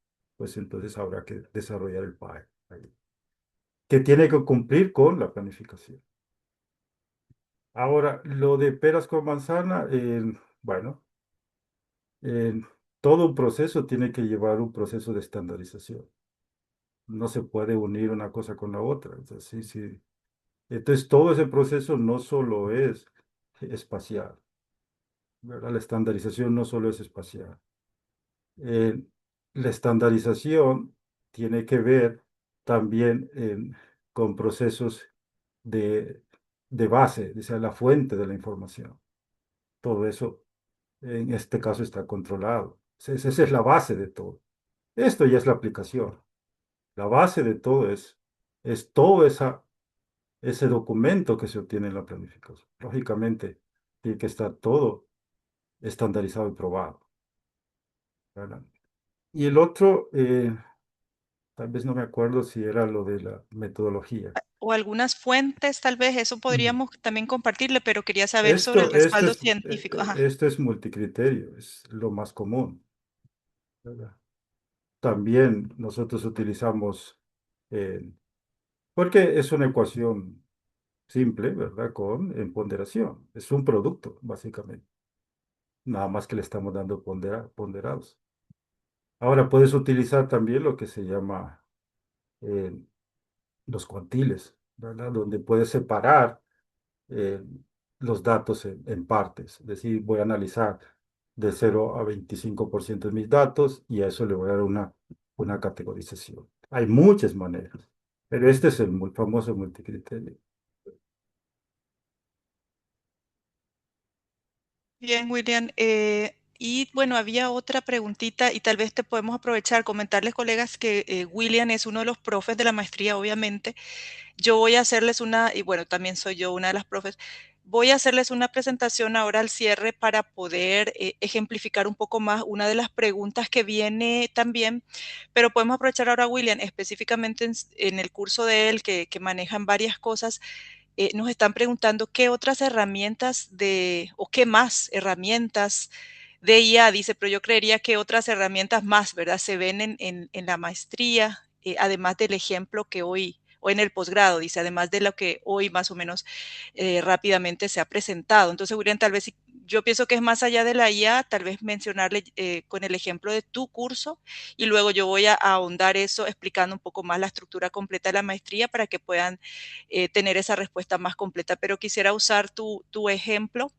entonces habrá que desarrollar el PAE, ahí, que tiene que cumplir con la planificación. Ahora, lo de peras con manzana, bueno, eh, todo un proceso tiene que llevar un proceso de estandarización. No se puede unir una cosa con la otra. Entonces, sí, sí. Entonces, todo ese proceso no solo es espacial, ¿verdad? La estandarización no solo es espacial. Eh, la estandarización tiene que ver también con procesos de, de base, o sea, la fuente de la información. Todo eso, en este caso, está controlado. Esa es la base de todo. Esto ya es la aplicación. La base de todo es todo ese documento que se obtiene en la planificación. Lógicamente, tiene que estar todo estandarizado y probado, ¿verdad? Y el otro, tal vez no me acuerdo si era lo de la metodología. O algunas fuentes, tal vez eso Mm. podríamos también compartirle, pero quería saber sobre el respaldo científico. Ajá. Esto es multicriterio, es lo más común, ¿verdad? También nosotros utilizamos, eh, porque es una ecuación simple, ¿verdad? Con en ponderación. Es un producto, básicamente. Nada más que le estamos dando ponderados. Ahora puedes utilizar también lo que se llama eh, los cuantiles, ¿verdad? Donde puedes separar eh, los datos en partes. Es decir, voy a analizar de 0 a 25% de mis datos y a eso le voy a dar una categorización. Hay muchas maneras, pero este es el muy famoso multicriterio. Bien, William. Y bueno, había otra preguntita y tal vez te podemos aprovechar, comentarles, colegas, que William es uno de los profes de la maestría, obviamente. Yo voy a hacerles una, y bueno, también soy yo una de las profes. voy a hacerles una presentación ahora al cierre para poder ejemplificar un poco más una de las preguntas que viene también, pero podemos aprovechar ahora a William, específicamente en el curso de él, que manejan varias cosas. Nos están preguntando qué otras herramientas o qué más herramientas de IA, dice, pero yo creería que otras herramientas más, ¿verdad? Se ven en la maestría, además del ejemplo que hoy, o en el posgrado, dice, además de lo que hoy más o menos rápidamente se ha presentado. Entonces, William, tal vez yo pienso que es más allá de la IA, tal vez mencionarle con el ejemplo de tu curso y luego yo voy a ahondar eso explicando un poco más la estructura completa de la maestría para que puedan tener esa respuesta más completa. Pero quisiera usar tu ejemplo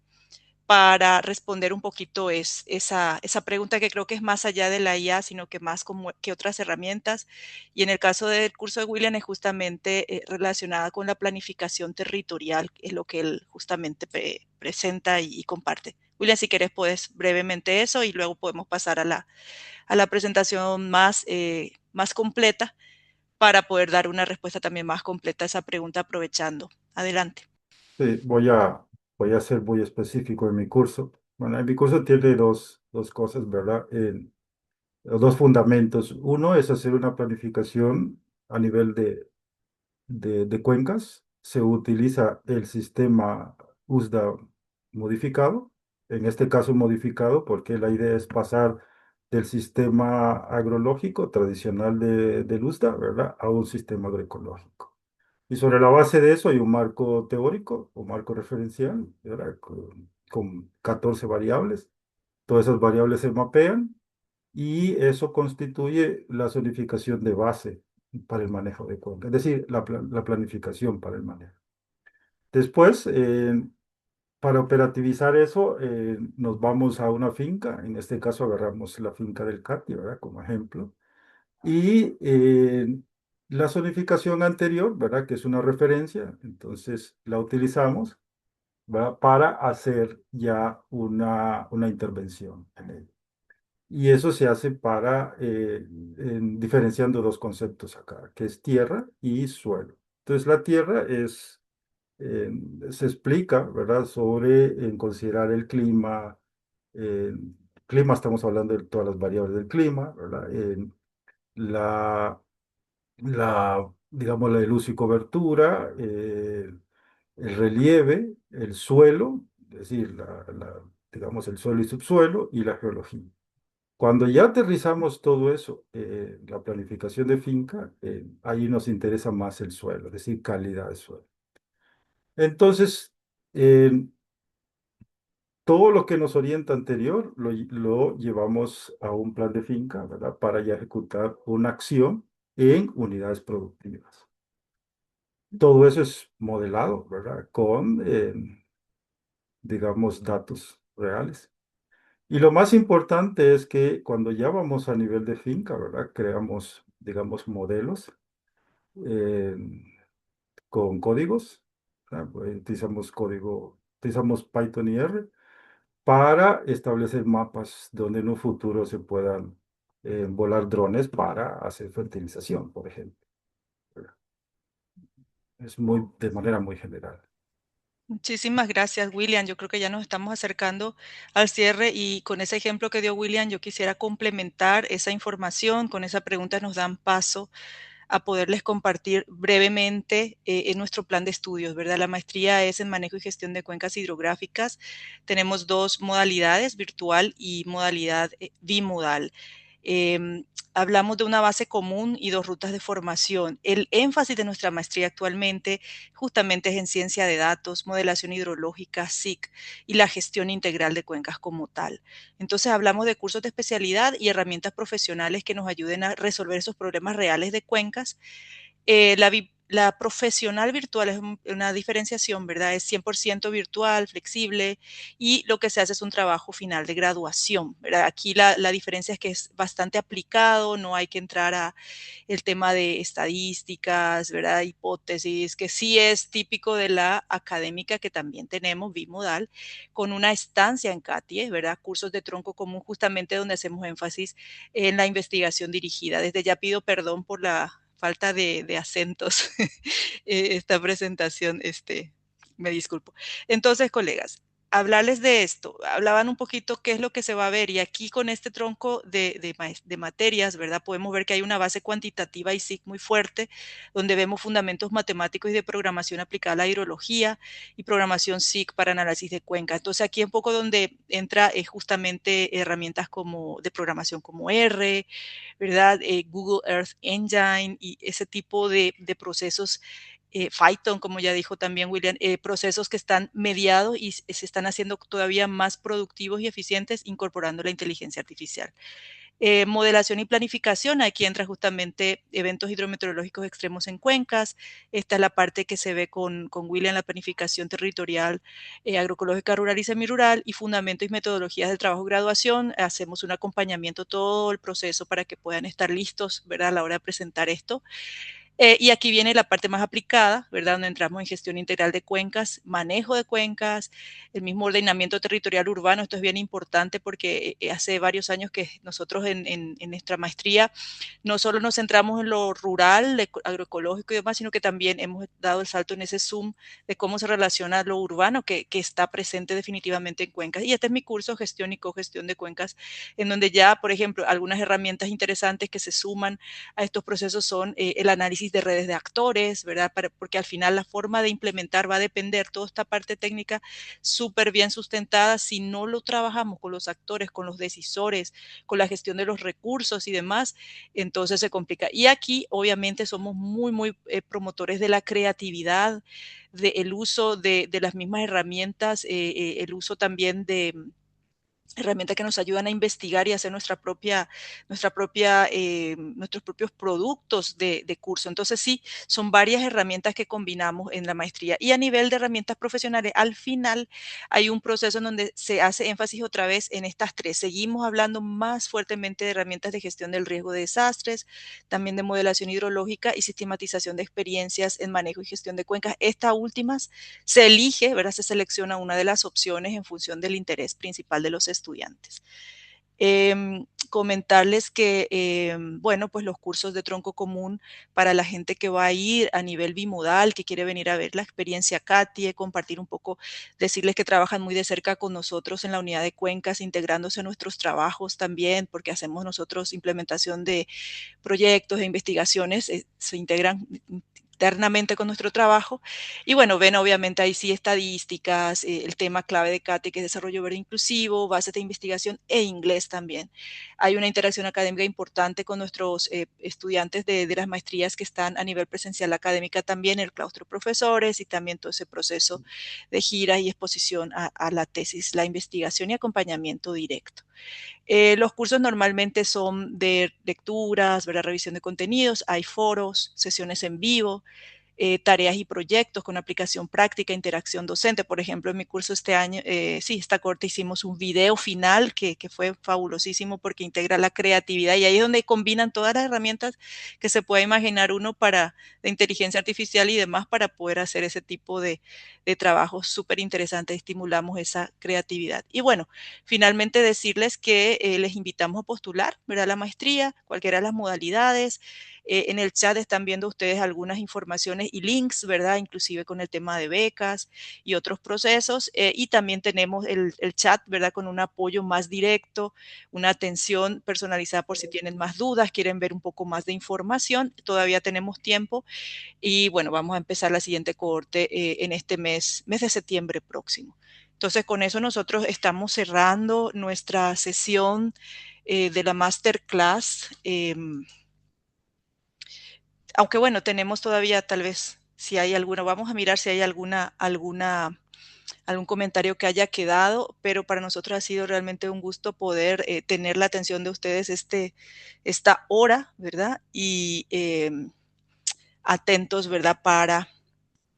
para responder un poquito esa pregunta que creo que es más allá de la IA, sino que más como que otras herramientas. Y en el caso del curso de William es justamente relacionada con la planificación territorial, es lo que él justamente presenta y comparte. William, si quieres, puedes brevemente eso y luego podemos pasar a la presentación más completa para poder dar una respuesta también más completa a esa pregunta aprovechando. Adelante. Sí, voy a ser muy específico en mi curso. Bueno, en mi curso tiene dos cosas, ¿verdad? Dos fundamentos. Uno es hacer una planificación a nivel de cuencas. Se utiliza el sistema USDA modificado, en este caso modificado porque la idea es pasar del sistema agrológico tradicional del USDA, ¿verdad?, a un sistema agroecológico. Y sobre la base de eso hay un marco teórico o marco referencial, ¿verdad?, con 14 variables. Todas esas variables se mapean y eso constituye la zonificación de base para el manejo de cuenca, es decir, la planificación para el manejo. Después, para operativizar eso, nos vamos a una finca, en este caso agarramos la finca del CATI, ¿verdad?, como ejemplo, y la zonificación anterior, ¿verdad?, que es una referencia, entonces la utilizamos, ¿verdad?, para hacer ya una intervención en ella. Y eso se hace diferenciando dos conceptos acá, que es tierra y suelo. Entonces, la tierra eh, se explica, ¿verdad?, sobre considerar el clima. eh, Clima, estamos hablando de todas las variables del clima, ¿verdad? La, digamos, el uso y cobertura, el relieve, el suelo, es decir, digamos, el suelo y subsuelo, y la geología. Cuando ya aterrizamos todo eso, la planificación de finca, ahí nos interesa más el suelo, es decir, calidad de suelo. Entonces, eh, todo lo que nos orienta anterior lo llevamos a un plan de finca, ¿verdad?, para ya ejecutar una acción en unidades productivas. Todo eso es modelado, ¿verdad?, con, digamos, datos reales. Y lo más importante es que cuando ya vamos a nivel de finca, ¿verdad?, creamos, digamos, modelos eh, con códigos, ¿verdad? Pues, utilizamos Python y R para establecer mapas donde en un futuro se puedan volar drones para hacer fertilización, por ejemplo, ¿verdad? Es de manera muy general. Muchísimas gracias, William. Yo creo que ya nos estamos acercando al cierre y con ese ejemplo que dio William, yo quisiera complementar esa información. Con esa pregunta nos dan paso a poderles compartir brevemente en nuestro plan de estudios, ¿verdad? La maestría es en manejo y gestión de cuencas hidrográficas. Tenemos dos modalidades, virtual y modalidad bimodal. Eh, Hablamos de una base común y dos rutas de formación. El énfasis de nuestra maestría actualmente justamente es en ciencia de datos, modelación hidrológica, SIC y la gestión integral de cuencas como tal. Entonces hablamos de cursos de especialidad y herramientas profesionales que nos ayuden a resolver esos problemas reales de cuencas. La profesional virtual es una diferenciación, ¿verdad? Es 100% virtual, flexible y lo que se hace es un trabajo final de graduación, ¿verdad? Aquí la diferencia es que es bastante aplicado, no hay que entrar a el tema de estadísticas, ¿verdad? Hipótesis, que sí es típico de la académica que también tenemos, bimodal, con una estancia en CATIE, ¿verdad? Cursos de tronco común, justamente donde hacemos énfasis en la investigación dirigida. Desde ya pido perdón por la falta de acentos esta presentación Me disculpo. Entonces, colegas, hablarles de esto, hablaban un poquito qué es lo que se va a ver y aquí con este tronco de materias, ¿verdad? Podemos ver que hay una base cuantitativa y SIC muy fuerte, donde vemos fundamentos matemáticos y de programación aplicada a la hidrología y programación SIC para análisis de cuenca. Entonces aquí un poco donde entra justamente herramientas como de programación como R, ¿verdad? Google Earth Engine y ese tipo de procesos Python, como ya dijo también William, procesos que están mediados y se están haciendo todavía más productivos y eficientes incorporando la inteligencia artificial. Modelación y planificación, aquí entra justamente eventos hidrometeorológicos extremos en cuencas. Esta es la parte que se ve con William, la planificación territorial agroecológica rural y semirural y fundamentos y metodologías de trabajo y graduación. Hacemos un acompañamiento todo el proceso para que puedan estar listos, ¿verdad? A la hora de presentar esto. Y aquí viene la parte más aplicada, ¿verdad? Donde entramos en gestión integral de cuencas, manejo de cuencas, el mismo ordenamiento territorial urbano. Esto es bien importante porque hace varios años que nosotros en nuestra maestría no solo nos centramos en lo rural, agroecológico y demás, sino que también hemos dado el salto en ese zoom de cómo se relaciona lo urbano que está presente definitivamente en cuencas. Y este es mi curso, gestión y cogestión de cuencas, en donde ya, por ejemplo, algunas herramientas interesantes que se suman a estos procesos son el análisis de redes de actores, ¿verdad? Porque al final la forma de implementar va a depender toda esta parte técnica súper bien sustentada. Si no lo trabajamos con los actores, con los decisores, con la gestión de los recursos y demás, entonces se complica. Y aquí obviamente somos muy promotores de la creatividad, del uso de las mismas herramientas, el uso también de herramientas que nos ayudan a investigar y hacer nuestros propios productos de curso. Entonces sí, son varias herramientas que combinamos en la maestría. Y a nivel de herramientas profesionales, al final hay un proceso en donde se hace énfasis otra vez en estas tres. Seguimos hablando más fuertemente de herramientas de gestión del riesgo de desastres, también de modelación hidrológica y sistematización de experiencias en manejo y gestión de cuencas. Estas últimas se elige, ¿verdad? Se selecciona una de las opciones en función del interés principal de los estudiantes. Comentarles que, bueno, pues los cursos de tronco común para la gente que va a ir a nivel bimodal, que quiere venir a ver la experiencia CATIE, compartir un poco, decirles que trabajan muy de cerca con nosotros en la unidad de cuencas, integrándose a nuestros trabajos también, porque hacemos nosotros implementación de proyectos e investigaciones, se integran internamente con nuestro trabajo. Y bueno, ven obviamente ahí sí estadísticas, el tema clave de CATE, que es desarrollo verde inclusivo, bases de investigación e inglés también. Hay una interacción académica importante con nuestros estudiantes de las maestrías que están a nivel presencial académica también, el claustro de profesores y también todo ese proceso de gira y exposición a la tesis, la investigación y acompañamiento directo. Los cursos normalmente son de lecturas, ¿verdad? Revisión de contenidos, hay foros, sesiones en vivo, tareas y proyectos con aplicación práctica, interacción docente. Por ejemplo, en mi curso este año, sí, esta corte hicimos un video final que fue fabulosísimo porque integra la creatividad y ahí es donde combinan todas las herramientas que se puede imaginar uno para de inteligencia artificial y demás para poder hacer ese tipo de trabajos súper interesantes. Estimulamos esa creatividad. Y bueno, finalmente decirles que les invitamos a postular, ¿verdad? La maestría, cualquiera de las modalidades. En el chat están viendo ustedes algunas informaciones y links, ¿verdad? Inclusive con el tema de becas y otros procesos. Y también tenemos el chat, ¿verdad? Con un apoyo más directo, una atención personalizada por si tienen más dudas, quieren ver un poco más de información. Todavía tenemos tiempo y bueno, vamos a empezar la siguiente cohorte en este mes de septiembre próximo. Entonces, con eso nosotros estamos cerrando nuestra sesión de la masterclass. Aunque bueno, tenemos todavía tal vez, si hay alguna, vamos a mirar si hay algún comentario que haya quedado, pero para nosotros ha sido realmente un gusto poder tener la atención de ustedes esta hora, ¿verdad? Y atentos, ¿verdad? Para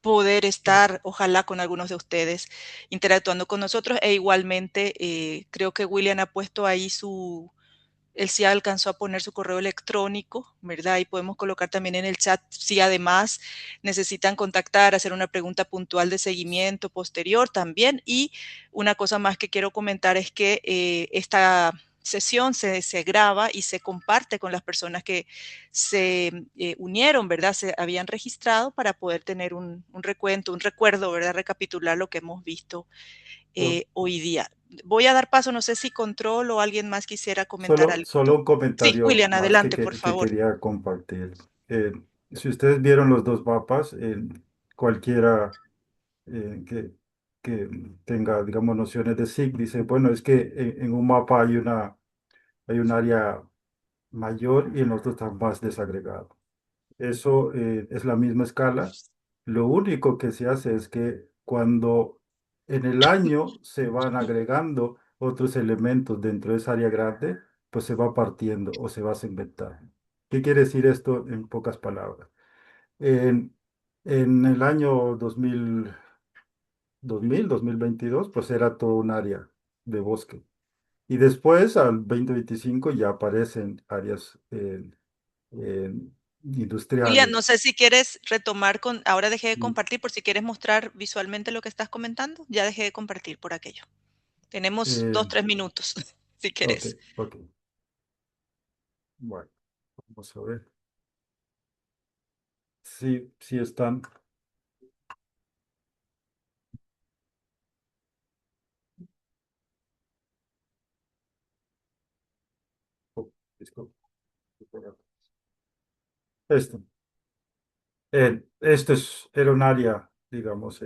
poder estar, ojalá, con algunos de ustedes interactuando con nosotros e igualmente creo que William ha puesto ahí él sí alcanzó a poner su correo electrónico, ¿verdad? Y podemos colocar también en el chat si además necesitan contactar, hacer una pregunta puntual de seguimiento posterior también. Y una cosa más que quiero comentar es que esta sesión se graba y se comparte con las personas que se unieron, ¿verdad? Se habían registrado para poder tener un recuento, un recuerdo, ¿verdad? Recapitular lo que hemos visto O- hoy día. Voy a dar paso, no sé si Control o alguien más quisiera comentar Solo, algo. solo un Sí, comentario William, más adelante, por que favor. quería compartir. Eh, si ustedes vieron los dos mapas, cualquiera que, que tenga, digamos, nociones de SIG, dice, bueno, es que en un mapa hay un área mayor y en otro está más desagregado. Eso es la misma escala. Lo único que se hace es que cuando en el año se van agregando otros elementos dentro de esa área grande, pues se va partiendo o se va a segmentar. ¿Qué quiere decir esto en pocas palabras? En, en el año 2022, pues era todo un área de bosque. Y después, al 2025, ya aparecen áreas William, industriales. no sé si quieres retomar con, ahora dejé de compartir, por si quieres mostrar visualmente lo que estás comentando, ya dejé de compartir por aquello. Tenemos Eh, 2, 3 minutos, si ok, quieres. ok. Bueno, vamos a ver. Sí, sí están. Oh, disculpa. Esto. Era un área, digamos,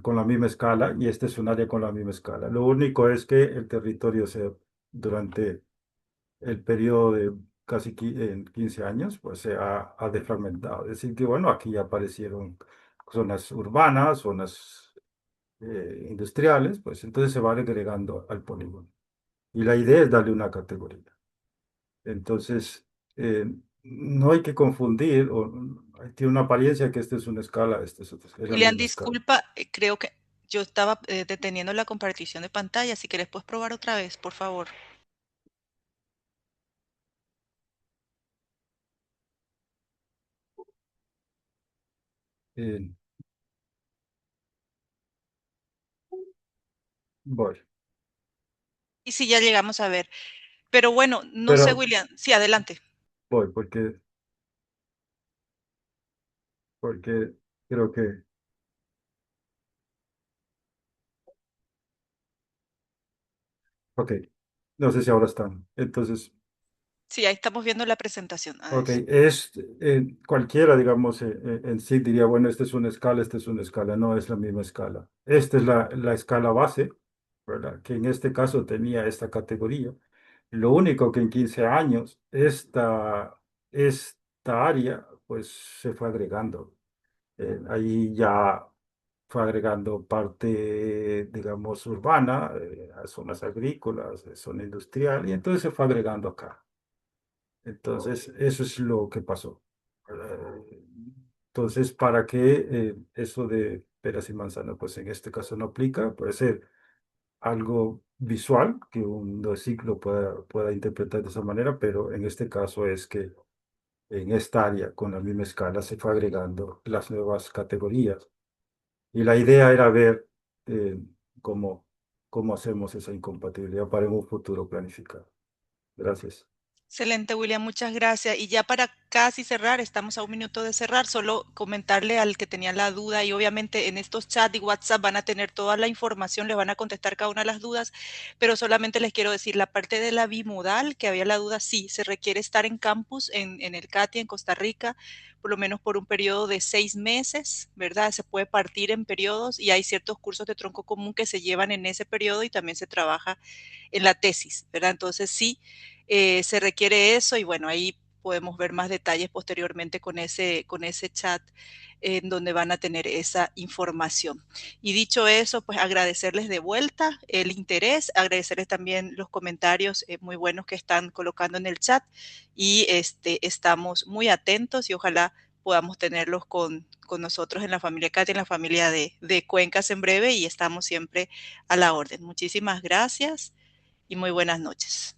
con la misma escala y este es un área con la misma escala. Lo único es que el territorio durante el periodo de casi 15 años, pues ha defragmentado. Es decir, que bueno, aquí ya aparecieron zonas urbanas, zonas industriales, pues entonces se va agregando al polígono. Y la idea es darle una categoría. Entonces, no hay que confundir, tiene una apariencia que esta es una escala, esta es la William, misma escala. disculpa, creo que yo estaba deteniendo la compartición de pantalla. Si quieres, puedes probar otra vez, por favor. Eh, voy, Y si ya llegamos a ver. Pero bueno, no sé, pero William. Sí, adelante. voy porque creo que, ok, no sé si ahora están. Entonces, Sí, ahí estamos viendo la presentación. A ver. ok, cualquiera, digamos, en sí diría, bueno, esta es una escala, esta es una escala, no es la misma escala. Esta es la escala base, ¿verdad? Que en este caso tenía esta categoría. Lo único que en 15 años esta área pues se fue agregando. Ahí ya fue agregando parte, digamos, urbana, a zonas agrícolas, zona industrial, y entonces se fue agregando acá. Entonces, eso es lo que pasó. Eh, Entonces, ¿para qué eso de peras y manzanas? Pues en este caso no aplica, puede ser algo visual que un ciclo pueda interpretar de esa manera, pero en este caso es que en esta área con la misma escala se fue agregando las nuevas categorías y la idea era ver eh, cómo, cómo hacemos esa incompatibilidad para en un futuro planificar. Gracias. Excelente, William, muchas gracias. Y ya para casi cerrar, estamos a 1 minuto de cerrar, solo comentarle al que tenía la duda y obviamente en estos chats y WhatsApp van a tener toda la información, les van a contestar cada una de las dudas, pero solamente les quiero decir, la parte de la bimodal, que había la duda, sí, se requiere estar en campus en el CATIA, en Costa Rica, por lo menos por un periodo de 6 meses, ¿verdad? Se puede partir en periodos y hay ciertos cursos de tronco común que se llevan en ese periodo y también se trabaja en la tesis, ¿verdad? Entonces sí, se requiere eso y bueno, ahí podemos ver más detalles posteriormente con ese chat en donde van a tener esa información. Y dicho eso, pues agradecerles de vuelta el interés, agradecerles también los comentarios muy buenos que están colocando en el chat y estamos muy atentos y ojalá podamos tenerlos con nosotros en la familia Katy, en la familia de Cuencas en breve y estamos siempre a la orden. Muchísimas gracias y muy buenas noches.